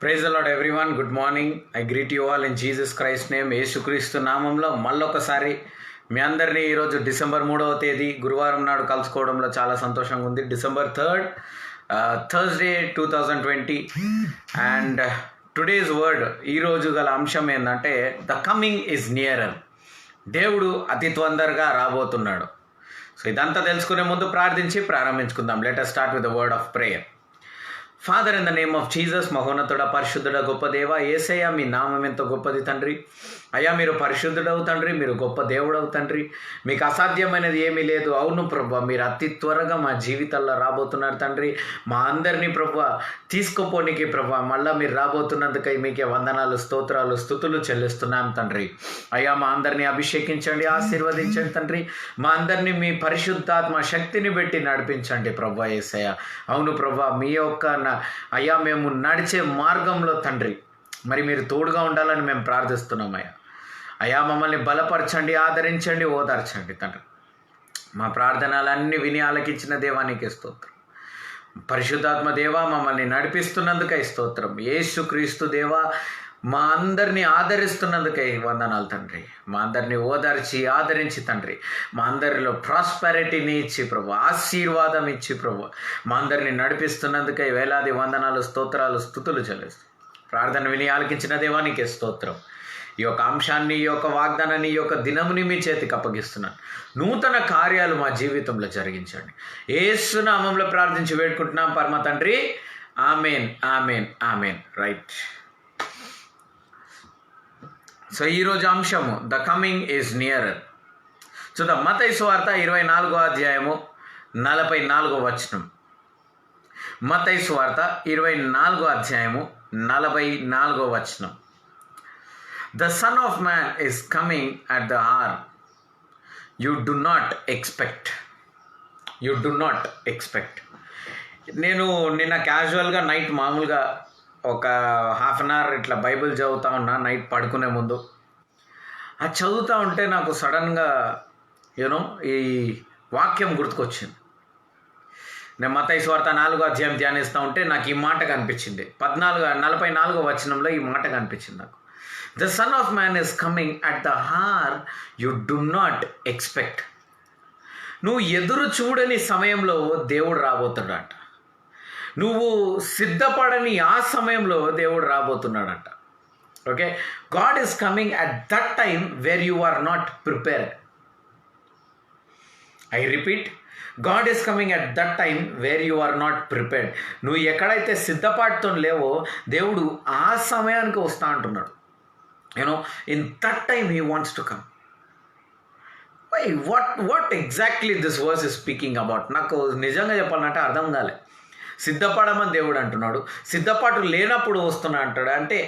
Praise the lord everyone. Good morning. I greet you all in Jesus Christ name. Yesukristu నామంలో మళ్ళొకసారి మీ అందరినీ ఈరోజు December 3వ తేదీ గురువారం నాడు కలుసుకోవడంలో చాలా సంతోషంగా ఉంది. December 3rd, Thursday 2020. And today's word, ఈరోజు గల అంశం ఏంటంటే ద కమింగ్ ఈజ్ నియరర్. దేవుడు అతి తొందరగా రాబోతున్నాడు. సో ఇదంతా తెలుసుకునే ముందు ప్రార్థించి ప్రారంభించుకుందాం. Let us start with the word of prayer. Father, in the name of Jesus, మహోన్నతుడ, పరిశుద్ధుడ, గొప్ప దేవ, యేసయ్య, మీ నామం ఎంతో గొప్పది తండ్రి. అయ్యా, మీరు పరిశుద్ధుడవు తండ్రి, మీరు గొప్ప దేవుడవు తండ్రి, మీకు అసాధ్యమైనది ఏమీ లేదు. అవును ప్రభా, మీరు అతి త్వరగా మా జీవితాల్లో రాబోతున్నారు తండ్రి. మా అందరినీ ప్రభా తీసుకుపోనికి ప్రభా మళ్ళీ మీరు రాబోతున్నందుకై మీకే వందనాలు, స్తోత్రాలు, స్తుతులు చెల్లిస్తున్నాం తండ్రి. అయ్యా, మా అందరినీ అభిషేకించండి, ఆశీర్వదించండి తండ్రి. మా అందరినీ మీ పరిశుద్ధాత్మ శక్తిని పెట్టి నడిపించండి ప్రభా యేసయ్య. అవును ప్రభా, మీ యొక్క అయ్యా మేము నడిచే మార్గంలో తండ్రి మరి మీరు తోడుగా ఉండాలని మేము ప్రార్థిస్తున్నాం. అయ్యా మమ్మల్ని బలపరచండి, ఆదరించండి, ఓదార్చండి తండ్రి. మా ప్రార్థనలన్నీ విని ఆలకించిన దేవానికి స్తోత్రం. పరిశుద్ధాత్మ దేవా, మమ్మల్ని నడిపిస్తున్నందుకై స్తోత్రం. యేసుక్రీస్తు దేవా, మా అందరినీ ఆదరిస్తున్నందుకై వందనాలు తండ్రి. మా అందరినీ ఓదార్చి ఆదరించి తండ్రి, మా అందరిలో ప్రాస్పెరిటీని ఇచ్చి ప్రభు, ఆశీర్వాదం ఇచ్చి ప్రభు, మా అందరినీ నడిపిస్తున్నందుకై వేలాది వందనాలు, స్తోత్రాలు, స్తుతులు చెల్లిస్తాం. ప్రార్థన విని ఆలకించిన దేవానికి స్తోత్రం. ఈ యొక్క అంశాన్ని, ఈ యొక్క వాగ్దానాన్ని, ఈ యొక్క దినముని మీ చేతికి అప్పగిస్తున్నాను. నూతన కార్యాలు మా జీవితంలో జరిగించండి. యేసు నామములో ప్రార్థించి వేడుకుంటున్నాం పరమ తండ్రి. Amen, amen, amen. Right. So ఈరోజు అంశము ద కమింగ్ ఈజ్ నియరర్. చూద్దాం. మత్తయి సువార్త 24వ అధ్యాయము 44వ వచనం. మత్తయి సువార్త 24వ అధ్యాయము 44వ వచనం. The Son of Man is coming at the hour you do not expect. You do not expect. నేను నిన్న క్యాజువల్గా నైట్ మామూలుగా ఒక హాఫ్ అన్ అవర్ ఇట్లా బైబిల్ చదువుతా ఉన్నా నైట్ పడుకునే ముందు. అది చదువుతూ ఉంటే నాకు సడన్గా ఈ వాక్యం గుర్తుకొచ్చింది. నేను మత్తయి సువార్త 4వ అధ్యాయం ధ్యానిస్తూ ఉంటే నాకు ఈ మాట కనిపించింది. 44వ వచనంలో ఈ మాట కనిపించింది నాకు. The Son of Man is coming at the hour you do not expect. నువ్వు ఎదురు చూడని సమయంలో దేవుడు రాబోతున్నాడంట. నువ్వు సిద్ధపడని ఆ సమయంలో దేవుడు రాబోతున్నాడంట. Okay, God is coming at that time where you are not prepared. I repeat, God is coming at that time where you are not prepared. నువ్వు ఎక్కడైతే సిద్ధపాటుతో లేవో దేవుడు ఆ సమయానికి వస్తా అంటున్నాడు. In that time he wants to come. Why? What exactly this verse is speaking about? నాకు నిజంగా చెప్పాలంటే అర్థం కాలే. సిద్ధపడమని దేవుడు అంటున్నాడు, సిద్ధపాటు లేనప్పుడు వస్తున్నా అంటాడు. అంటే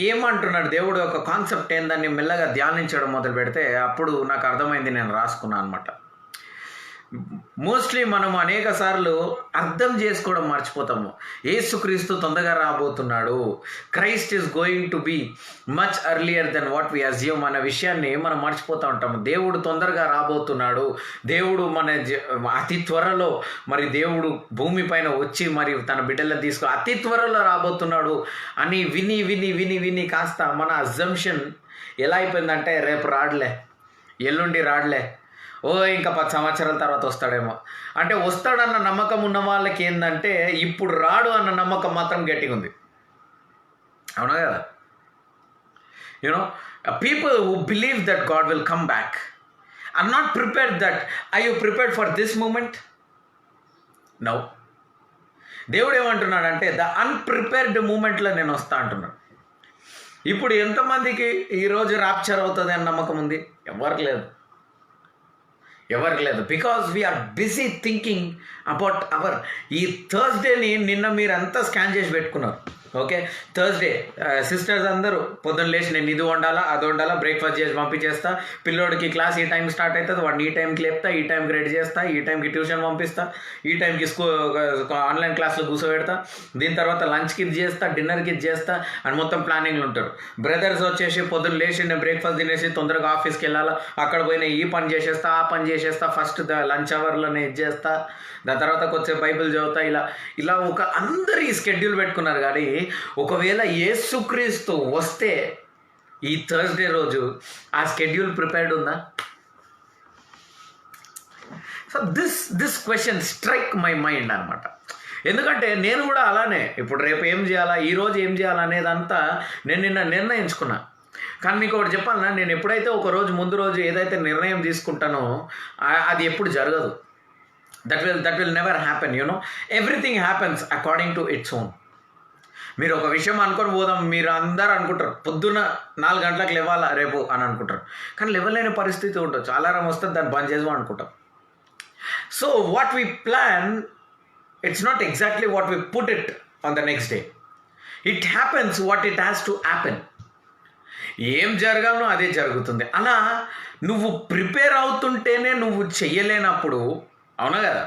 ఏమంటున్నాడు దేవుడు? ఒక కాన్సెప్ట్ ఏందని మెల్లగా ధ్యానించడం మొదలు పెడితే అప్పుడు నాకు అర్థమైంది. నేను రాసుకున్నాను అనమాట. మోస్ట్లీ మనం అనేక సార్లు అర్థం చేసుకోవడం మర్చిపోతాము. యేసుక్రీస్తు తొందరగా రాబోతున్నాడు, Christ is going to be much earlier then what we assume అన్న విషయాన్ని మనం మర్చిపోతూ ఉంటాము. దేవుడు తొందరగా రాబోతున్నాడు, దేవుడు అతి త్వరలో మరి దేవుడు భూమి పైన వచ్చి మరి తన బిడ్డలను తీసుకొని అతి త్వరలో రాబోతున్నాడు అని విని విని విని విని కాస్త మన అజంప్షన్ ఎలా అయిపోయిందంటే రేపు రాడలే, ఎల్లుండి రాడలే, ఇంకా 10 సంవత్సరాల తర్వాత వస్తాడేమో. అంటే వస్తాడన్న నమ్మకం ఉన్న వాళ్ళకి ఏంటంటే ఇప్పుడు రాడు అన్న నమ్మకం మాత్రం గట్టిగా ఉంది. అవునా కదా? People who believe that God will come back are not prepared. That I you prepared for this moment? No. దేవుడు ఏమంటున్నాడంటే ద అన్ప్రిపేర్డ్ మూమెంట్లో నేను వస్తా అంటున్నాడు. ఇప్పుడు ఎంతమందికి ఈరోజు ర్యాప్చర్ అవుతుంది అని నమ్మకం ఉంది? ఎవరికి లేదు. Because we are busy thinking about our ఈ థర్స్డేని. నిన్న మీరు అంతా స్కాన్ చేసి పెట్టుకున్నారు. ఓకే, థర్స్డే సిస్టర్స్ అందరూ పొద్దున్న లేచి నేను ఇది వండాలా, అది వండాలా, బ్రేక్ఫాస్ట్ చేసి పంపించేస్తా, పిల్లోడికి క్లాస్ ఈ టైం స్టార్ట్ అవుతుంది, వాడిని ఈ టైంకి లేపుతా, ఈ టైంకి రెడీ చేస్తా, ఈ టైంకి ట్యూషన్ పంపిస్తా, ఈ టైంకి ఆన్లైన్ క్లాస్లో కూర్చోబెడతా, దీని తర్వాత లంచ్కి ఇది చేస్తా, డిన్నర్కి ఇది చేస్తా అని మొత్తం ప్లానింగ్లు ఉంటారు. బ్రదర్స్ వచ్చేసి పొద్దున్న లేచి నేను బ్రేక్ఫాస్ట్ తినేసి తొందరగా ఆఫీస్కి వెళ్ళాలా, అక్కడ పోయినా ఈ పని చేసేస్తా, ఆ పని చేసేస్తా, ఫస్ట్ లంచ్ అవర్లోనే ఇది చేస్తా, దాని తర్వాత కొంచెం బైబిల్ చదువుతా, ఇలా ఒక అందరూ ఈ స్కెడ్యూల్ పెట్టుకున్నారు. కానీ ఒకవేళ యేసుక్రీస్తు వస్తే ఈ థర్స్డే రోజు ఆ షెడ్యూల్ ప్రిపేర్డ్ ఉందా? So this question strike my mind అనమాట. ఎందుకంటే నేను కూడా అలానే ఇప్పుడు రేపు ఏం చేయాలా, ఈరోజు ఏం చేయాలనేదంతా నేను నిన్న నిర్ణయించుకున్నా. కానీ మీకు ఒకటి చెప్పాలన్నా, నేను ఎప్పుడైతే ఒక రోజు ముందు రోజు ఏదైతే నిర్ణయం తీసుకుంటానో అది ఎప్పుడు జరగదు. That will never happen. Everything happens according to its own. మీరు ఒక విషయం అనుకొని పోదాం, మీరు అందరూ అనుకుంటారు పొద్దున్న 4 గంటలకు లేవాలా రేపు అని అనుకుంటారు, కానీ లేవలేని పరిస్థితి ఉండొచ్చు. అలారం వస్తే దాన్ని బంద్ చేద్దాం అనుకుంటాం. So what we plan, it's not exactly what we put it on the next day. It happens what it has to happen. ఏం జరగాలో అదే జరుగుతుంది. అలా నువ్వు ప్రిపేర్ అవుతుంటేనే నువ్వు చెయ్యలేనప్పుడు, అవునా కదా,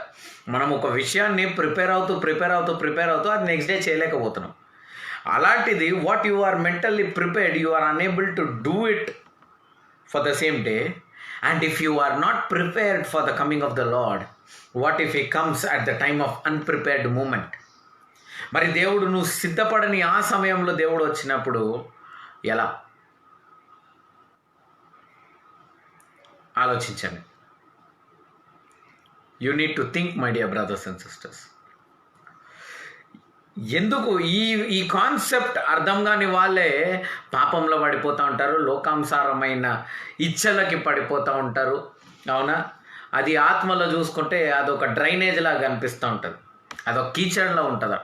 మనం ఒక విషయాన్ని ప్రిపేర్ అవుతూ అది నెక్స్ట్ డే చేయలేకపోతున్నాం. అలాంటిది what you are mentally prepared, you are unable to do it for the same day. And if you are not prepared for the coming of the lord, what if he comes at the time of unprepared moment? మరి దేవుడు నువ్వు సిద్ధపడని ఆ సమయంలో దేవుడు వచ్చినప్పుడు ఎలా? ఆలోచించండి. You need to think my dear brothers and sisters. ఎందుకు ఈ కాన్సెప్ట్ అర్థం కాని వాళ్ళే పాపంలో పడిపోతూ ఉంటారు, లోకానుసారమైన ఇచ్చలకి పడిపోతూ ఉంటారు. అవునా? అది ఆత్మలో చూసుకుంటే అదొక డ్రైనేజ్ లాగా కనిపిస్తూ ఉంటుంది, అదొక కీచడ్లో ఉంటుంది.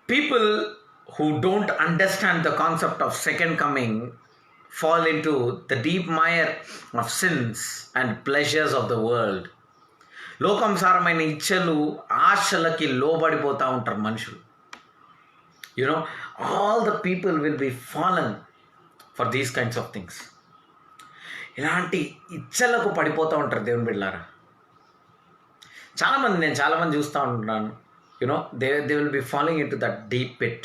People who don't understand the concept of second coming fall into the deep mire of sins and pleasures of the world. లోకంసారమైన ఇచ్చలు ఆశలకి లోబడిపోతూ ఉంటారు మనుషులు. All the people will be fallen for these kinds of things. ఇలాంటి ఇచ్చలకు పడిపోతూ ఉంటారు దేవుని బిడ్డలారా. నేను చాలామంది చూస్తూ ఉంటున్నాను. they will be falling into that deep pit.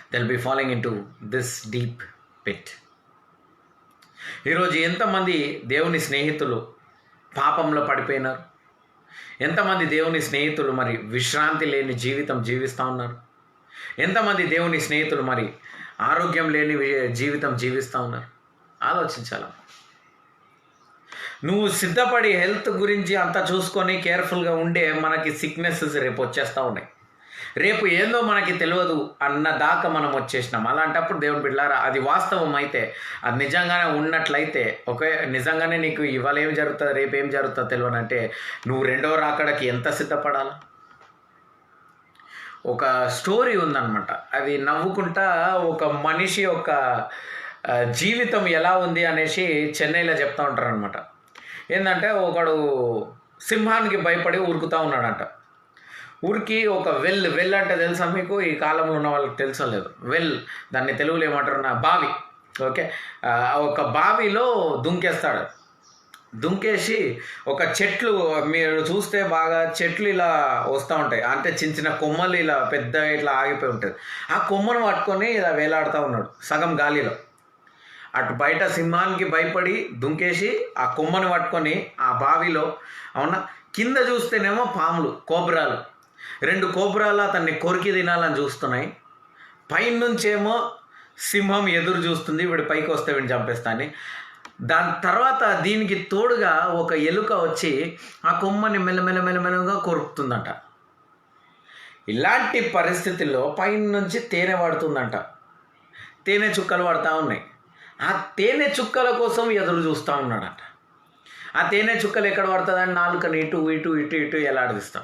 They'll be falling into this deep pit. ఈరోజు ఎంతమంది దేవుని స్నేహితులు పాపంలో పడిపోయినారు? ఎంతమంది దేవుని స్నేహితులు మరి విశ్రాంతి లేని జీవితం జీవిస్తూ ఉన్నారు? ఎంతమంది దేవుని స్నేహితులు మరి ఆరోగ్యం లేని జీవితం జీవిస్తూ ఉన్నారు? ఆలోచించాల. నువ్వు సిద్ధపడి హెల్త్ గురించి అంతా చూసుకొని కేర్ఫుల్గా ఉండే మనకి సిక్నెసెస్ రేపు వచ్చేస్తూ ఉన్నాయి. రేపు ఏందో మనకి తెలియదు అన్న దాకా మనం వచ్చేసినాం. అలాంటప్పుడు దేవుని బిడ్డలారా, అది వాస్తవం అయితే, అది నిజంగానే ఉన్నట్లయితే, నిజంగానే నీకు ఇవాళ ఏం జరుగుతుంది రేపు ఏం జరుగుతుందో తెలియనంటే నువ్వు రెండవ రాకడకి ఎంత సిద్ధపడాలి? ఒక స్టోరీ ఉందన్నమాట. అది నవ్వుకుంటా ఒక మనిషి యొక్క జీవితం ఎలా ఉంది అనేసి చెన్నైలో చెప్తూ ఉంటారనమాట. ఏంటంటే ఒకడు సింహానికి భయపడి ఉరుకుతూ ఉన్నాడంట. ఊరికి ఒక వెల్ అంటే తెలుసా మీకు? ఈ కాలంలో ఉన్న వాళ్ళకి తెలుసో లేదు. దాన్ని తెలుగులో ఏమంటారు, బావి. ఓకే, ఒక బావిలో దుంకేస్తాడు. దుంకేసి ఒక చెట్లు, మీరు చూస్తే బాగా చెట్లు ఇలా వస్తూ ఉంటాయి, అంటే చిన్న చిన్న కొమ్మలు ఇలా పెద్ద ఇట్లా ఆగిపోయి ఉంటుంది. ఆ కొమ్మను పట్టుకొని ఇలా వేలాడుతూ ఉన్నాడు సగం గాలిలో. అటు బయట సింహానికి భయపడి దుంకేసి ఆ కొమ్మను పట్టుకొని ఆ బావిలో, అవునా, కింద చూస్తేనేమో పాములు, కోబ్రాలు, 2 కోబ్రాలు అతన్ని కొరికి తినాలని చూస్తున్నాయి. పైనుంచేమో సింహం ఎదురు చూస్తుంది, వీడు పైకి వస్తే వీడిని చంపేస్తాని. దాని తర్వాత దీనికి తోడుగా ఒక ఎలుక వచ్చి ఆ కొమ్మని మెల్లమెల్లగా కొరుకుతుందంట. ఇలాంటి పరిస్థితుల్లో పైనుంచి తేనె పడుతుందంట. తేనె చుక్కలు పడతా ఉన్నాయి. ఆ తేనె చుక్కల కోసం ఎదురు చూస్తూ ఉన్నాడట. ఆ తేనె చుక్కలు ఎక్కడ పడుతుందని నాలుకని ఇటు ఇటు ఇటు ఇటు ఎలాడిస్తాం.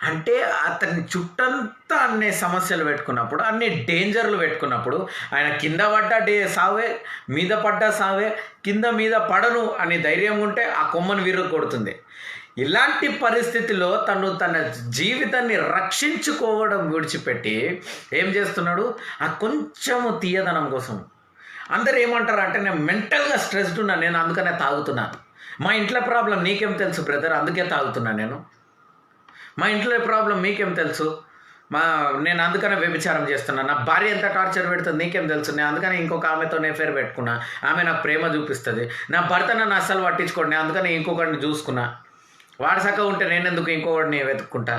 అంటే అతన్ని చుట్టంతా అన్ని సమస్యలు పెట్టుకున్నప్పుడు, అన్ని డేంజర్లు పెట్టుకున్నప్పుడు, ఆయన కింద పడ్డా సావే, మీద పడ్డా సావే, కింద మీద పడను అని ధైర్యం ఉంటే ఆ కొమ్మను విరుగు కొడుతుంది. ఇలాంటి పరిస్థితిలో తన జీవితాన్ని రక్షించుకోవడం విడిచిపెట్టి ఏం చేస్తున్నాడు? ఆ కొంచెము తీయదనం కోసం. అందరు ఏమంటారు అంటే, నేను మెంటల్గా స్ట్రెస్డ్ ఉన్నా, నేను అందుకనే తాగుతున్నాను. మా ఇంట్లో ప్రాబ్లం నీకేం తెలుసు బ్రదర్, అందుకే తాగుతున్నా నేను. మా ఇంట్లో ప్రాబ్లం మీకేం తెలుసు, నేను అందుకనే వ్యభిచారం చేస్తున్నా. నా భార్య ఎంత టార్చర్ పెడుతుంది నీకేం తెలుసు, నేను అందుకని ఇంకొక ఆమెతో ఎఫైర్ పెట్టుకున్నా, ఆమె నాకు ప్రేమ చూపిస్తుంది. నా భర్త నన్ను అస్సలు పట్టించుకోండి, నేను అందుకని ఇంకొకరిని చూసుకున్నా. వాడు చక్కగా ఉంటే నేను ఎందుకు ఇంకొకటిని వెతుక్కుంటా?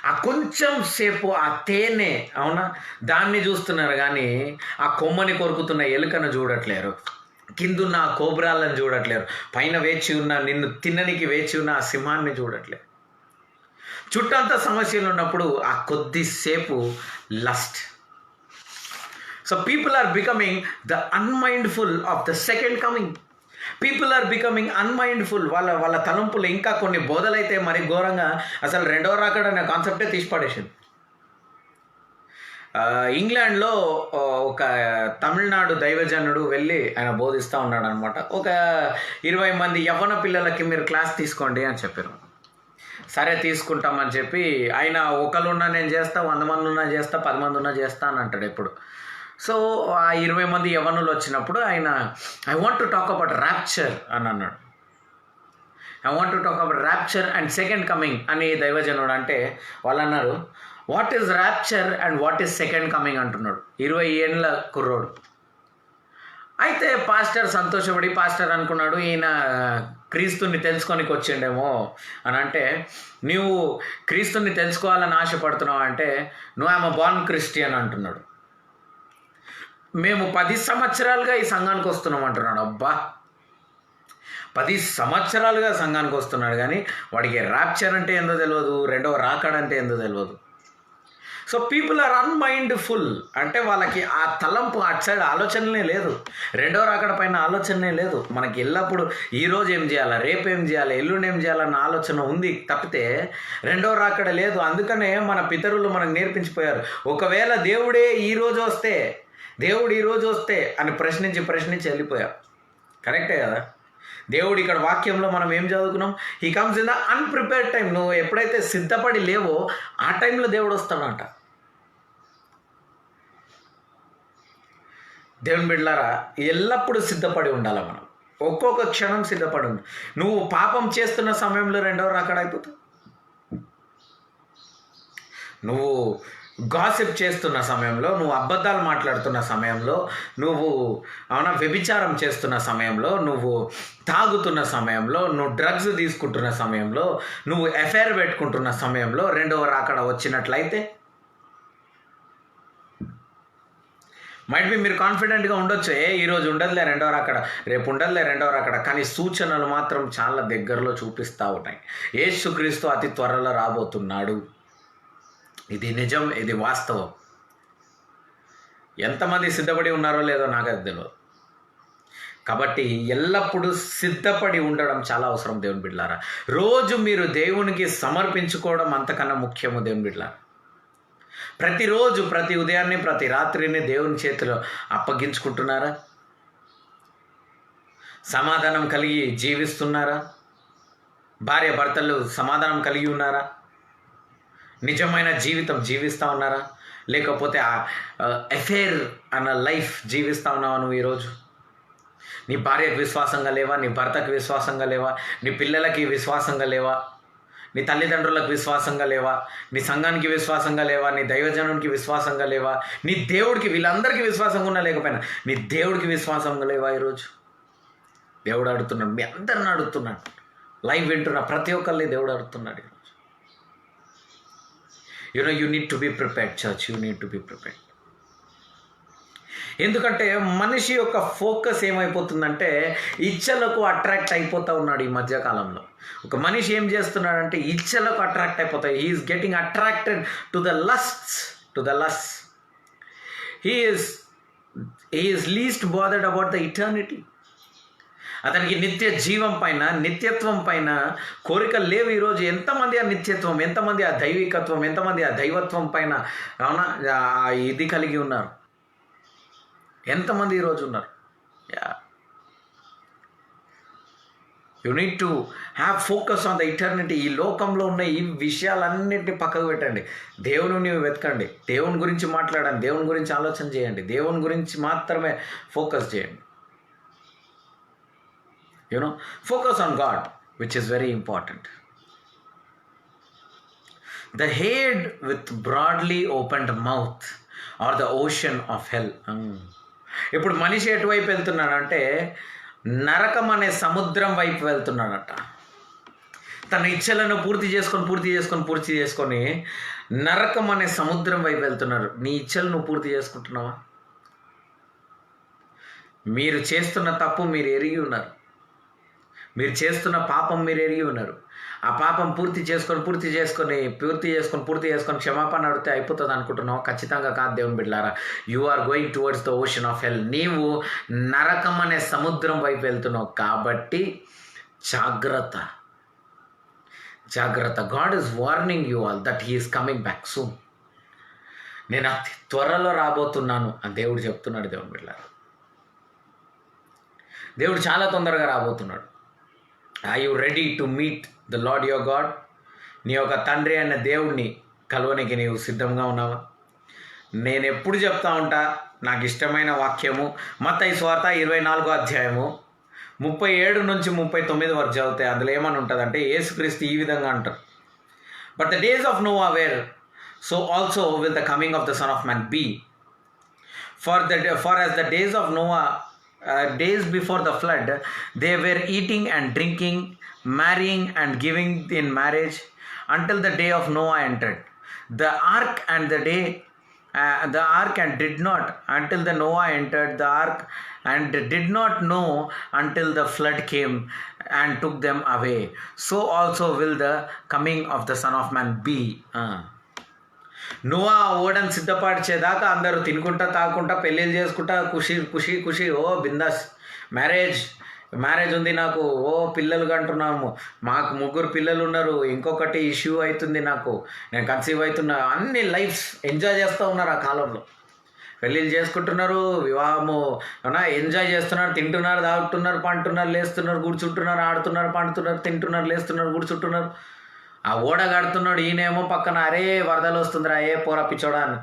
ఆ కొంచెం సేపు ఆ తేనె, అవునా, దాన్ని చూస్తున్నారు కానీ ఆ కొమ్మని కొరుకుతున్న ఎలుకను చూడట్లేరు, కిందున్న ఆ కోబ్రాలను చూడట్లేరు, పైన వేచి ఉన్న నిన్ను తిన్ననికి వేచి ఉన్న ఆ సింహాన్ని చూడట్లేరు. చుట్టంతా సమస్యలు ఉన్నప్పుడు ఆ కొద్దిసేపు lust. So people are becoming the unmindful of the second coming. People are becoming unmindful. వాళ్ళ తలంపులు ఇంకా కొన్ని బోధలైతే మరి ఘోరంగా అసలు రెండవ రాకడ అనే కాన్సెప్టే తీసి పడేసింది. ఇంగ్లాండ్లో ఒక తమిళనాడు దైవజనుడు వెళ్ళి ఆయన బోధిస్తూ ఉన్నాడు అనమాట. ఒక 20 మంది యవ్వన పిల్లలకి మీరు క్లాస్ తీసుకోండి అని చెప్పారు. సరే తీసుకుంటామని చెప్పి ఆయన ఒకళ్ళున్నా నేను చేస్తా, 100 మంది ఉన్నా చేస్తా, 10 మంది ఉన్నా చేస్తా అని అంటాడు ఎప్పుడు. సో ఆ 20 మంది యవ్వనులు వచ్చినప్పుడు ఆయన I want to talk about rapture అని అన్నాడు. I want to talk about rapture and second coming అని దైవజనుడు అంటే వాళ్ళు అన్నారు, what is rapture and what is second coming అంటున్నాడు 20 ఏళ్ళ కుర్రోడు. అయితే పాస్టర్ సంతోషపడి పాస్టర్ అనుకున్నాడు ఈయన క్రీస్తుని తెలుసుకోనికి వచ్చిండేమో అని. అంటే నువ్వు క్రీస్తుని తెలుసుకోవాలని ఆశపడుతున్నావు అంటే నువ్వు ఆమె బార్న్ క్రిస్టియన్ అంటున్నాడు. మేము 10 సంవత్సరాలుగా ఈ సంఘానికి వస్తున్నాం అంటున్నాడు. అబ్బా, 10 సంవత్సరాలుగా సంఘానికి వస్తున్నాడు కానీ వాడికి ర్యాప్చర్ అంటే ఏందో తెలియదు, రెండవ రాకడ అంటే ఏందో తెలియదు. So people are unmindful. అంటే వాళ్ళకి ఆ తలంపు అటు సైడ్ ఆలోచనలే లేదు, రెండవ రాకడ పైన ఆలోచనే లేదు. మనకి ఎల్లప్పుడు ఈరోజు ఏం చేయాలా, రేపు ఏం చేయాలి, ఎల్లుండి ఏం చేయాలన్న ఆలోచన ఉంది తప్పితే రెండవ రాకడ లేదు. అందుకనే మన పితరులు మనకు నేర్పించిపోయారు, ఒకవేళ దేవుడు ఈరోజు వస్తే అని ప్రశ్నించి వెళ్ళిపోయారు. కరెక్టే కదా. దేవుడు ఇక్కడ వాక్యంలో మనం ఏం చదువుకున్నాం, he comes in the unprepared time. నువ్వు ఎప్పుడైతే సిద్ధపడి లేవో ఆ టైంలో దేవుడు వస్తాడంట. దేవుని బిడ్డలారా, ఎల్లప్పుడూ సిద్ధపడి ఉండాలి మనం, ఒక్కొక్క క్షణం సిద్ధపడి ఉండు. నువ్వు పాపం చేస్తున్న సమయంలో రెండవ రాకడ అయిపోతుంది. నువ్వు గాసిప్ చేస్తున్న సమయంలో, నువ్వు అబద్ధాలు మాట్లాడుతున్న సమయంలో, నువ్వు వ్యభిచారం చేస్తున్న సమయంలో, నువ్వు తాగుతున్న సమయంలో, నువ్వు డ్రగ్స్ తీసుకుంటున్న సమయంలో, నువ్వు ఎఫైర్ పెట్టుకుంటున్న సమయంలో రెండవ రాకడ వచ్చినట్లయితే మైట్ బి మీరు కాన్ఫిడెంట్గా ఉండొచ్చు, ఈరోజు ఉండదులే రెండవ రాకడ, రేపు ఉండదులే రెండవ రాకడ. కానీ సూచనలు మాత్రం చాలా దగ్గరలో చూపిస్తూ ఉంటాయి. యేసుక్రీస్తు అతి త్వరలో రాబోతున్నాడు. ఇది నిజం, ఇది వాస్తవం. ఎంతమంది సిద్ధపడి ఉన్నారో లేదో నాకు అది తెలియదు. కాబట్టి ఎల్లప్పుడూ సిద్ధపడి ఉండడం చాలా అవసరం దేవుని బిడ్డలారా. రోజు మీరు దేవునికి సమర్పించుకోవడం అంతకన్నా ముఖ్యము దేవుని బిడ్డలారా. ప్రతిరోజు, ప్రతి ఉదయాన్నే, ప్రతి రాత్రిని దేవుని చేతిలో అప్పగించుకుంటున్నారా? సమాధానం కలిగి జీవిస్తున్నారా? భార్య భర్తలు సమాధానం కలిగి ఉన్నారా? నిజమైన జీవితం జీవిస్తూ ఉన్నారా? లేకపోతే ఎఫైర్ అన్న లైఫ్ జీవిస్తూ ఉన్నావా నువ్వు ఈరోజు? నీ భార్యకు విశ్వాసంగా లేవా? నీ భర్తకు విశ్వాసంగా లేవా? నీ పిల్లలకి విశ్వాసంగా లేవా? నీ తల్లిదండ్రులకు విశ్వాసంగా లేవా? నీ సంఘానికి విశ్వాసంగా లేవా? నీ దైవజనునికి విశ్వాసంగా లేవా? నీ దేవుడికి, వీళ్ళందరికీ విశ్వాసంగా ఉన్నా లేకపోయినా నీ దేవుడికి విశ్వాసంగా లేవా ఈరోజు? దేవుడు అడుగుతున్నాడు, మీ అందరిని అడుగుతున్నాడు, లైవ్ వింటున్నా ప్రతి ఒక్కరిని దేవుడు అడుగుతున్నాడు ఈరోజు. You need to be prepared, church. You need to be prepared. ఎందుకంటే మనిషి యొక్క ఫోకస్ ఏమైపోతుందంటే ఇచ్చలకు అట్రాక్ట్ అయిపోతూ ఉన్నాడు ఈ మధ్యకాలంలో. ఒక మనిషి ఏం చేస్తున్నాడంటే ఇచ్చలకు అట్రాక్ట్ అయిపోతాయి. He is getting attracted to the lust. He is least bothered about the eternity. అతనికి నిత్య జీవం పైన, నిత్యత్వం పైన కోరికలు లేవు ఈరోజు. ఎంతమంది ఆ నిత్యత్వం, ఎంతమంది ఆ దైవికత్వం, ఎంతమంది ఆ దైవత్వం పైన ఇది కలిగి ఉన్నారు? ఎంతమంది ఈరోజు ఉన్నారు? You need to have focus on the eternity. ఈ లోకంలో ఉన్న ఈ విషయాలన్నింటినీ పక్కకు పెట్టండి, దేవుని వెతకండి, దేవుని గురించి మాట్లాడండి, దేవుని గురించి ఆలోచన చేయండి, దేవుని గురించి మాత్రమే ఫోకస్ చేయండి. Focus on God, which is very important. The head with broadly opened mouth or the ocean of hell. ఇప్పుడు మనిషి ఎటువైపు వెళ్తున్నాడంటే నరకం అనే సముద్రం వైపు వెళ్తున్నాడట. తన ఇచ్చలను పూర్తి చేసుకొని నరకం అనే సముద్రం వైపు వెళ్తున్నారు. నీ ఇచ్చలు నువ్వు పూర్తి చేసుకుంటున్నావా? మీరు చేస్తున్న తప్పు మీరు ఎరిగి ఉన్నారు. మీరు చేస్తున్న పాపం మీరు ఎరిగి ఉన్నారు. ఆ పాపం పూర్తి చేసుకొని క్షమాపణ అడిగితే అయిపోతుంది అనుకుంటున్నావు? ఖచ్చితంగా కాదు దేవుని బిడ్డలారా. You are going towards the ocean of hell. నీవు నరకం అనే సముద్రం వైపు వెళ్తున్నావు. కాబట్టి జాగ్రత్త. God is warning you all that he is coming back soon. నేను అతి త్వరలో రాబోతున్నాను అని దేవుడు చెప్తున్నాడు. దేవుని బిడ్డలారా, దేవుడు చాలా తొందరగా రాబోతున్నాడు. Are you ready to meet the lord your God? నీ యొక్క తండ్రి అనే దేవుడిని కలవనికి నీవు సిద్ధంగా ఉన్నావా? నేను ఎప్పుడు చెప్తా ఉంటా, నాకు ఇష్టమైన వాక్యము మత్తయి సువార్త 24వ అధ్యాయము 37 నుంచి 39 వరకు చదివితే అందులో ఏమని ఉంటుందంటే, యేసుక్రీస్తు ఈ విధంగా అంటారు, but the days of Noah were, so also will the coming of the son of man be. For as the days of Noah, days before the flood, they were eating and drinking, marrying and giving in marriage until the day of Noah entered the ark, and did not until the Noah entered the ark, and did not know until the flood came and took them away. So also will the coming of the Son of Man be. నువ్వు ఆ ఓడని సిద్ధపరిచేదాకా అందరూ తినుకుంటా తాగుకుంటా పెళ్ళిళ్ళు చేసుకుంటా ఖుషి ఓ bindaas marriage ఉంది నాకు, ఓ పిల్లలు కంటున్నాము, మాకు 3 పిల్లలు ఉన్నారు, ఇంకొకటి ఇష్యూ అవుతుంది నాకు, నేను కన్సీవ్ అవుతున్నా, అన్ని లైఫ్స్ ఎంజాయ్ చేస్తూ ఉన్నారు. ఆ కాలంలో పెళ్ళిళ్ళు చేసుకుంటున్నారు, వివాహము ఎంజాయ్ చేస్తున్నారు, తింటున్నారు, తాగుతున్నారు, పంటున్నారు, లేస్తున్నారు, కూర్చుంటున్నారు, ఆడుతున్నారు, పండుతున్నారు, తింటున్నారు, లేస్తున్నారు, కూర్చుంటున్నారు. ఆ ఓడ కడుతున్నాడు, ఈయనేమో పక్కన అరే వరదలు వస్తుందిరా ఏ పోరా పిచ్చోడా అని,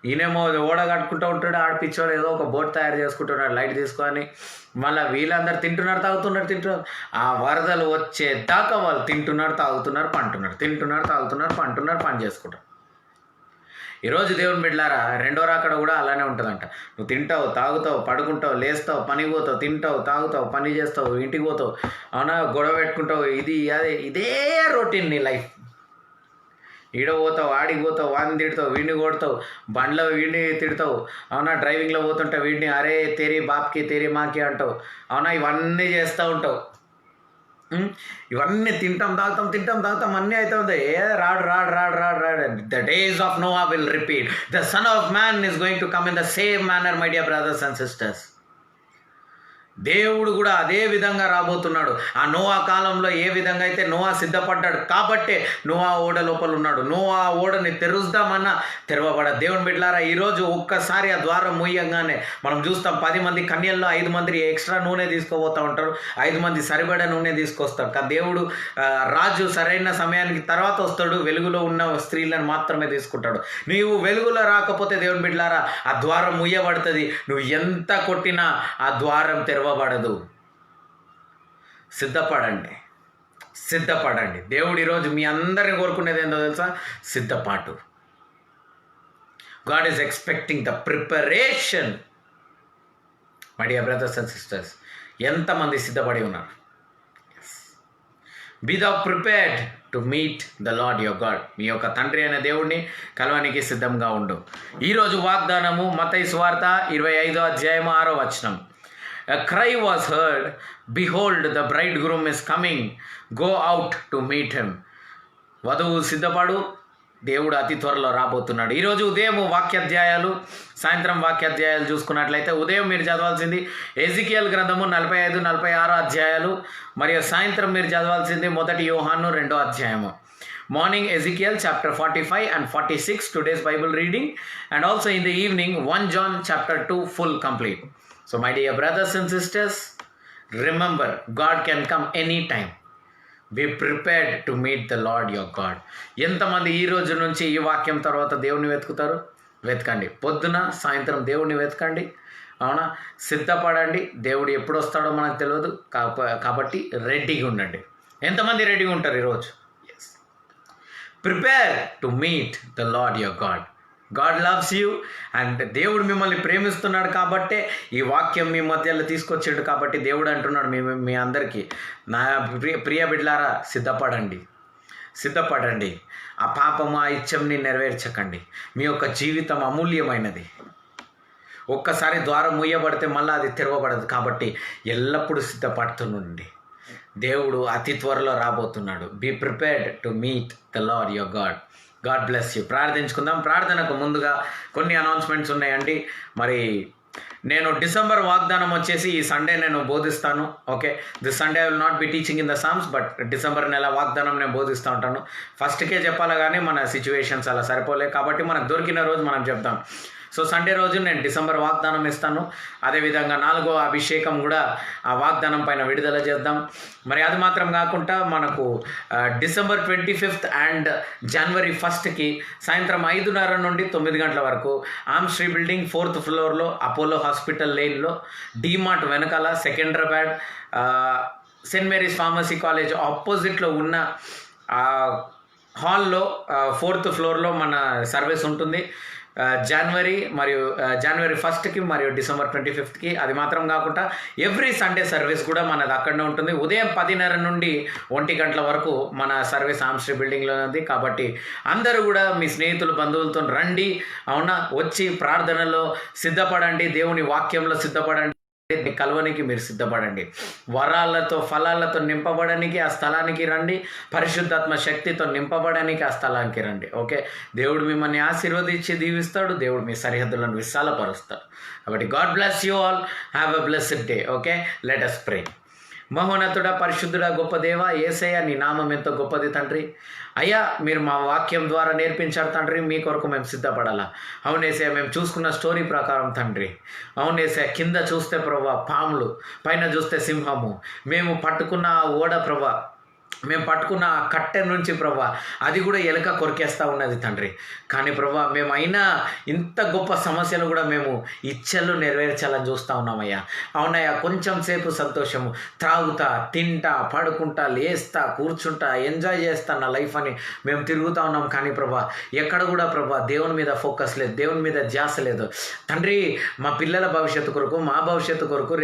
ఈయనేమో ఓడ కట్టుకుంటూ ఉంటాడు, ఆడిపిచ్చోడు ఏదో ఒక బోట్ తయారు చేసుకుంటున్నాడు లైట్ తీసుకొని. మళ్ళీ వీళ్ళందరూ తింటున్నారు. ఆ వరదలు వచ్చేదాకా వాళ్ళు తింటున్నారు, తాగుతున్నారు, పంటున్నారు, పని చేసుకుంటారు. ఈరోజు దేవుని బిడ్డలారా, రెండో రాకడ కూడా అలానే ఉంటుందంట. నువ్వు తింటావు, తాగుతావు, పడుకుంటావు, లేస్తావు, పనికి పోతావు, తింటావు, తాగుతావు, పని చేస్తావు, ఇంటికి పోతావు, అవునా, గొడవ పెట్టుకుంటావు, ఇదే రొటీన్ నీ లైఫ్. ఈడ పోతావు, ఆడికి పోతావు, వాడిని తిడతావు, వీడిని కొడతావు, బండ్లో వీడిని తిడతావు, అవునా, డ్రైవింగ్లో పోతుంటే వీడిని అరే తేరీ బాప్కి తేరీ మాకి అంటావు, అవునా, ఇవన్నీ చేస్తూ ఉంటావు. ఇవన్నీ తింటాం తాగుతాం అన్నీ అవుతుంది. రాడు. The days of Noah will repeat. The son of man is going to come in the same manner, my dear brothers and sisters. దేవుడు కూడా అదే విధంగా రాబోతున్నాడు. ఆ నోవా కాలంలో ఏ విధంగా అయితే నోవా సిద్ధపడ్డాడు కాబట్టే నోవా ఓడ లోపల ఉన్నాడు. నోవా ఓడని తెరుద్దామన్నా తెరవబడ. దేవుని బిడ్డలారా, ఈరోజు ఒక్కసారి ఆ ద్వారం మూయంగానే మనం చూస్తాం 10 మంది కన్యల్లో 5 మంది ఎక్స్ట్రా నూనె తీసుకోబోతూ ఉంటారు, 5 మంది సరిపడా నూనె తీసుకొస్తాడు. కానీ దేవుడు రాజు సరైన సమయానికి తర్వాత వస్తాడు, వెలుగులో ఉన్న స్త్రీలను మాత్రమే తీసుకుంటాడు. నీవు వెలుగులో రాకపోతే దేవుని బిడ్డలారా ఆ ద్వారం మూయబడుతుంది. నువ్వు ఎంత కొట్టినా ఆ ద్వారం తెరవబడదు. సిద్ధపడండి. దేవుడు ఈరోజు మీ అందరిని కోరుకునేది ఏంటో తెలుసా? సిద్ధపాటు. God is expecting the preparation. My dear brothers and sisters, ఎంతమంది సిద్ధపడి ఉన్నారు? Be the prepared to meet the lord your God. మీ యొక్క తండ్రి అయిన దేవుడిని కలవనికి సిద్ధంగా ఉండు. ఈరోజు వాగ్దానము మత్తయి సువార్త 25వ అధ్యాయము 6వ వచనం. A cry was heard, behold, the bridegroom is coming, go out to meet him. వధువు సిద్ధపడు, దేవుడు అతి త్వరలో రాబోతున్నాడు. ఈరోజు ఉదయం వాక్యాధ్యాయాలు, సాయంత్రం వాక్యాధ్యాయాలు చూసుకున్నట్లయితే ఉదయం మీరు చదవాల్సింది ఎజికియల్ గ్రంథము 45, 46 అధ్యాయాలు, మరియు సాయంత్రం మీరు చదవాల్సింది 1 యోహాను 2వ అధ్యాయము. Morning Ezekiel chapter 45 and 46 today's Bible reading, and also in the evening 1 John chapter 2 full complete. So my dear brothers and sisters, remember, God can come anytime. Be prepared to meet the Lord your God. ఎంతమంది ఈ రోజు నుంచి ఈ వాక్యం తర్వాత దేవుని వెతుకుతారు? వెతకండి. పొద్దున సాయంత్రం దేవుని వెతకండి, అవునా, సిద్ధపడండి. దేవుడు ఎప్పుడు వస్తాడో మనకు తెలియదు కాబట్టి రెడీగా ఉండండి. ఎంతమంది రెడీగా ఉంటారు ఈరోజు? Yes, prepare to meet the lord your God. God loves you and దేవుడు మిమ్మల్ని ప్రేమిస్తున్నాడు కాబట్టే ఈ వాక్యం మీ మధ్యలో తీసుకొచ్చాడు. కాబట్టి దేవుడు అంటున్నాడు మీ అందరికీ, నా ప్రియ బిడ్డలారా సిద్ధపడండి. ఆ పాపము ఆ ఇచ్చంని నెరవేర్చకండి. మీ యొక్క జీవితం అమూల్యమైనది. ఒక్కసారి ద్వారం మూయబడితే మళ్ళీ అది తెరవబడదు. కాబట్టి ఎల్లప్పుడూ సిద్ధపడుతుండండి. దేవుడు అతి త్వరలో రాబోతున్నాడు. Be prepared to meet the lord your God bless you. ప్రార్థించుకుందాం. ప్రార్థనకు ముందుగా కొన్ని అనౌన్స్మెంట్స్ ఉన్నాయండి. మరి నేను డిసెంబర్ వాగ్దానం వచ్చేసి ఈ సండే నేను బోధిస్తాను. Okay, this Sunday I will not be teaching in the Psalms, but December నెల వాగ్దానం నేను బోధిస్తూ ఉంటాను. ఫస్ట్కే చెప్పాలి కానీ మన సిచ్యువేషన్స్ అలా సరిపోలే. కాబట్టి మనకు దొరికిన రోజు మనం చెప్తాం. సో సండే రోజు నేను డిసెంబర్ వాగ్దానం ఇస్తాను. అదేవిధంగా 4వ అభిషేకం కూడా ఆ వాగ్దానం పైన విడుదల చేద్దాం. మరి అది మాత్రం కాకుండా మనకు December 25th and January 1st సాయంత్రం 5:30 నుండి 9 గంటల వరకు ఆమ్శ్రీ బిల్డింగ్ 4th ఫ్లోర్లో అపోలో హాస్పిటల్ లేన్లో డీమార్ట్ వెనకాల Secunderabad Saint Mary's pharmacy college ఆపోజిట్లో ఉన్న హాల్లో 4th ఫ్లోర్లో మన సర్వీస్ ఉంటుంది. జనవరి 1st మరియు డిసెంబర్ 25th. అది మాత్రం కాకుండా ఎవ్రీ సండే సర్వీస్ కూడా మనది అక్కడనే ఉంటుంది. ఉదయం 10:30 నుండి 1 గంటల వరకు మన సర్వీస్ ఆమ్శ్రీ బిల్డింగ్లో ఉంది. కాబట్టి అందరూ కూడా మీ స్నేహితులు బంధువులతో రండి. అవునా, వచ్చి ప్రార్థనలో సిద్ధపడండి, దేవుని వాక్యంలో సిద్ధపడండి, కలవనికి మీరు సిద్ధపడండి. వరాలతో ఫలాలతో నింపబడడానికి ఆ స్థలానికి రండి. పరిశుద్ధాత్మ శక్తితో నింపబడడానికి ఆ స్థలానికి రండి. ఓకే, దేవుడు మిమ్మల్ని ఆశీర్వదించి దీవిస్తాడు. దేవుడు మీ సరిహద్దులను విశాలపరుస్తాడు. కాబట్టి God bless you all. Have a blessed day. Okay, let us pray. మహోన్నతుడా, పరిశుద్ధుడా, గొప్ప దేవ యేసయ్య, నీ నామం ఎంతో గొప్పది తండ్రి. అయ్యా, మీరు మా వాక్యం ద్వారా నేర్పించారు తండ్రి. మీ కొరకు మేము సిద్ధపడాలా. అవునేసయ్య, మేము చూసుకున్న స్టోరీ ప్రకారం తండ్రి, అవునేసయ్య, కింద చూస్తే ప్రభా పాములు, పైన చూస్తే సింహము, మేము పట్టుకున్న ఓడ ప్రభా, మేము పట్టుకున్న ఆ కట్టె నుంచి ప్రభా అది కూడా ఎలుక కొరికేస్తూ ఉన్నది తండ్రి. కానీ ప్రభా మేము అయినా ఇంత గొప్ప సమస్యలు కూడా మేము ఇచ్చలు నెరవేర్చాలని చూస్తూ ఉన్నామయ్యా. అవునయ్యా, కొంచెం సేపు సంతోషము, త్రాగుతా, తింటా, పడుకుంటా, లేస్తా, కూర్చుంటా, ఎంజాయ్ చేస్తా నా లైఫ్ అని మేము తిరుగుతూ ఉన్నాం. కానీ ప్రభా ఎక్కడ కూడా ప్రభా దేవుని మీద ఫోకస్ లేదు, దేవుని మీద ధ్యాస లేదు తండ్రి. మా పిల్లల భవిష్యత్తు కొరకు, మా భవిష్యత్తు కొరకు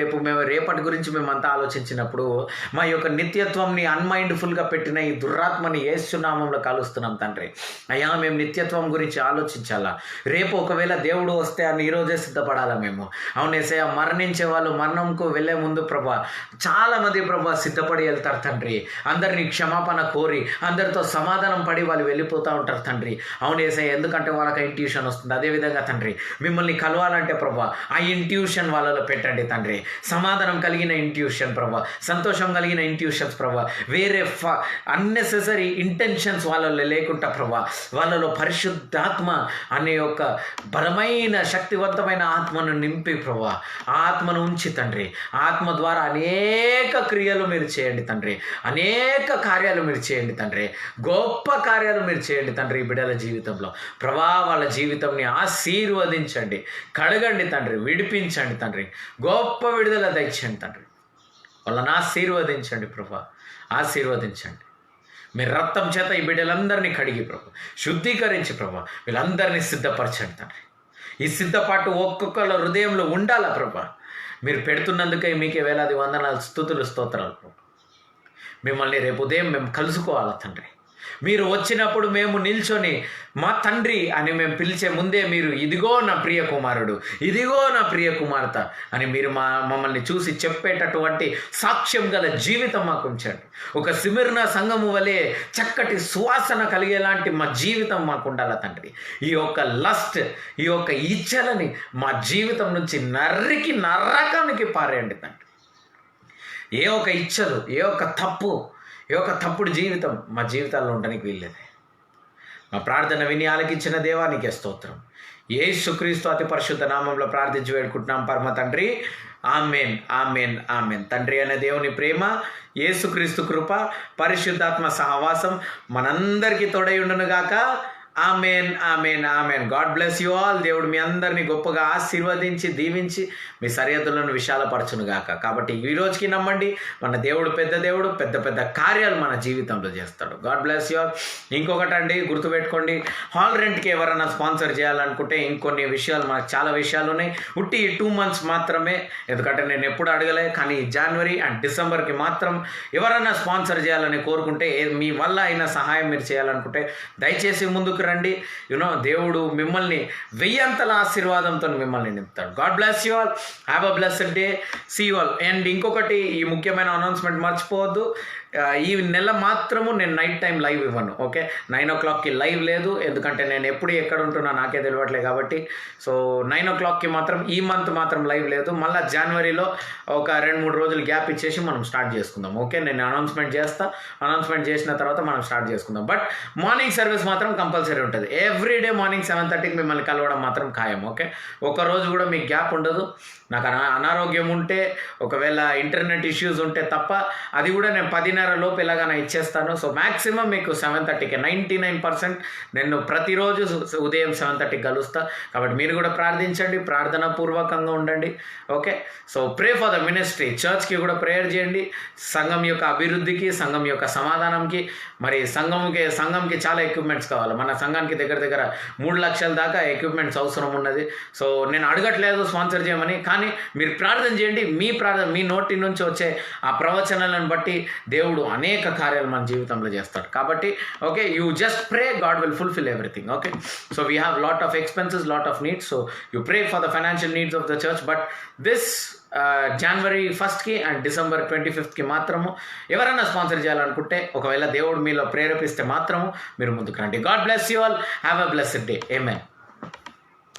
రేపటి గురించి మేమంతా ఆలోచించినప్పుడు మా యొక్క నిత్యత్వంని అన్మైండ్ఫుల్గా పెట్టిన ఈ దురాత్మని యేసు నామంలో కలుస్తున్నాం తండ్రి. అయ్యా, మేము నిత్యత్వం గురించి ఆలోచించాలా. రేపు ఒకవేళ దేవుడు వస్తే అని ఈరోజే సిద్ధపడాలా మేము. అవునేసయ్య, మరణించే వాళ్ళు మరణంకు వెళ్ళే ముందు ప్రభా చాలామంది ప్రభా సిద్ధపడి వెళ్తారు తండ్రి. అందరినీ క్షమాపణ కోరి అందరితో సమాధానం పడి వాళ్ళు వెళ్ళిపోతూ ఉంటారు తండ్రి. అవునేసయ్య, ఎందుకంటే వాళ్ళకి ఇంట్యూషన్ వస్తుంది. అదేవిధంగా తండ్రి, మిమ్మల్ని కలవాలంటే ప్రభా ఆ ఇంట్యూషన్ వాళ్ళలో పెట్టండి తండ్రి. సమాధానం కలిగిన ఇంట్యూషన్ ప్రభా, సంతోషం కలిగిన ఇంట్యూషన్స్ ప్రభా, వేరే అన్నెసెసరీ ఇంటెన్షన్స్ వాళ్ళలో లేకుండా ప్రభా వాళ్ళలో పరిశుద్ధాత్మ అనే ఒక బలమైన శక్తివంతమైన ఆత్మను నింపి ప్రభా ఆ ఆత్మను ఉంచి తండ్రి, ఆత్మ ద్వారా అనేక క్రియలు మీరు చేయండి తండ్రి. అనేక కార్యాలు మీరు చేయండి తండ్రి. గొప్ప కార్యాలు మీరు చేయండి తండ్రి. ఈ బిడ్డల జీవితంలో ప్రభా వాళ్ళ జీవితంని ఆశీర్వదించండి, కడగండి తండ్రి, విడిపించండి తండ్రి. గొప్ప విడుదల దయచేయండి తండ్రి. వాళ్ళని ఆశీర్వదించండి ప్రభా, ఆశీర్వదించండి. మీరు రక్తం చేత ఈ బిడ్డలందరినీ కడిగి ప్రభు శుద్ధీకరించి ప్రభు వీళ్ళందరినీ సిద్ధపరచండి తండ్రి. ఈ సిద్ధపాటు ఒక్కొక్కళ్ళ హృదయంలో ఉండాలా ప్రభా. మీరు పెడుతున్నందుకే మీకే వేలాది వందనాలు, స్తుతులు, స్తోత్రాలు ప్రభు. మిమ్మల్ని రేపు ఉదయం మేము కలుసుకోవాలా తండ్రి. మీరు వచ్చినప్పుడు మేము నిల్చొని మా తండ్రి అని మేము పిలిచే ముందే మీరు ఇదిగో నా ప్రియ కుమారుడు, ఇదిగో నా ప్రియ కుమార్తె అని మీరు మమ్మల్ని చూసి చెప్పేటటువంటి సాక్ష్యం గల జీవితం మాకు ఉంచండి. ఒక సిమిర్నా సంఘము వలె చక్కటి సువాసన కలిగేలాంటి మా జీవితం మాకు ఉండాలి తండ్రి. ఈ యొక్క లస్ట్, ఈ యొక్క ఇచ్చలని మా జీవితం నుంచి నరకానికి పారేయండి తండ్రి. ఏ ఒక ఇచ్చలు, ఏ ఒక తప్పుడు జీవితం మా జీవితాల్లో ఉండడానికి వీల్లేదు. మా ప్రార్థన విని ఆలకించిన దేవానికి స్తోత్రం. యేసుక్రీస్తు అతి పరిశుద్ధ నామంలో ప్రార్థించి వేడుకుంటున్నాం పరమ తండ్రి. Amen, amen, amen. తండ్రి అనే దేవుని ప్రేమ, యేసుక్రీస్తు కృప, పరిశుద్ధాత్మ సహవాసం మనందరికీ తోడై ఉండును గాక. Amen, amen, amen. God bless you all. దేవుడు మీ అందరినీ గొప్పగా ఆశీర్వదించి దీవించి మీ సరిహద్దులను విశాలపరచును గాక. కాబట్టి ఈ రోజుకి నమ్మండి, మన దేవుడు పెద్ద దేవుడు, పెద్ద పెద్ద కార్యాలు మన జీవితంలో చేస్తాడు. God bless you all. ఇంకొకటండి, గుర్తుపెట్టుకోండి, హాల్ రెంట్కి ఎవరైనా స్పాన్సర్ చేయాలనుకుంటే ఇంకొన్ని విషయాలు, మనకు చాలా విషయాలు ఉన్నాయి. ఉట్టి 2 months మాత్రమే, ఎందుకంటే నేను ఎప్పుడు అడగలే, కానీ జనవరి అండ్ డిసెంబర్కి మాత్రం ఎవరైనా స్పాన్సర్ చేయాలని కోరుకుంటే, మీ వల్ల అయిన సహాయం మీరు చేయాలనుకుంటే దయచేసి ముందుకు రండి. దేవుడు మిమ్మల్ని 1000 ఆశీర్వాదంతో మిమ్మల్ని నింపుతాడు. God bless you all. Have a blessed day. See you all. And ఇంకొకటి, ఈ ముఖ్యమైన అనౌన్స్మెంట్ మర్చిపోవద్దు, ఈ నెల మాత్రము నేను నైట్ టైం లైవ్ ఇవ్వను. ఓకే, 9 o'clockకి లైవ్ లేదు, ఎందుకంటే నేను ఎప్పుడు ఎక్కడ ఉంటున్నా నాకే తెలియట్లేదు కాబట్టి. సో 9 o'clockకి మాత్రం ఈ మంత్ మాత్రం లైవ్ లేదు. మళ్ళీ జనవరిలో ఒక 2-3 రోజులు గ్యాప్ ఇచ్చేసి మనం స్టార్ట్ చేసుకుందాం. ఓకే, నేను అనౌన్స్మెంట్ చేస్తా, అనౌన్స్మెంట్ చేసిన తర్వాత మనం స్టార్ట్ చేసుకుందాం. బట్ మార్నింగ్ సర్వీస్ మాత్రం కంపల్సరీ ఉంటుంది. ఎవ్రీడే మార్నింగ్ 7:30కి మిమ్మల్ని కలవడం మాత్రం ఖాయం. ఓకే, ఒక్కరోజు కూడా మీకు గ్యాప్ ఉండదు. నాకు అనారోగ్యం ఉంటే, ఒకవేళ ఇంటర్నెట్ ఇష్యూస్ ఉంటే తప్ప, అది కూడా నేను 10:30 లోపు ఎలాగైనా ఇచ్చేస్తాను. సో మ్యాక్సిమం మీకు 7:30కి 99% నేను ప్రతిరోజు ఉదయం 7:30కి కలుస్తా. కాబట్టి మీరు కూడా ప్రార్థించండి, ప్రార్థనా పూర్వకంగా ఉండండి. Okay, so pray for the ministry, చర్చ్కి కూడా ప్రేయర్ చేయండి, సంఘం యొక్క అభివృద్ధికి, సంఘం యొక్క సమాధానంకి. మరి సంఘంకి చాలా ఎక్విప్మెంట్స్ కావాలి. మన సంఘానికి దగ్గర 3 లక్షల దాకా ఎక్విప్మెంట్స్ అవసరం ఉన్నది. సో నేను అడగట్లేదు స్పాన్సర్ చేయమని, కానీ మీరు ప్రార్థన చేయండి. మీ ప్రార్థన, మీ నోటి నుంచి వచ్చే ఆ ప్రవచనాలను బట్టి దేవుడు అనేక కార్యాలు మన జీవితంలో చేస్తాడు. కాబట్టి okay, you just pray, God will fulfil everything. Okay, so we have lot of expenses, lot of needs. So you pray for the financial needs of the church. But this January 1st and December 25th మాత్రము ఎవరైనా sponsor చేయాలనుకుంటే, ఒకవేళ దేవుడు మీలో ప్రేరేపిస్తే మాత్రము మీరు ముందుకు రండి. God bless you all. Have a blessed day. Amen.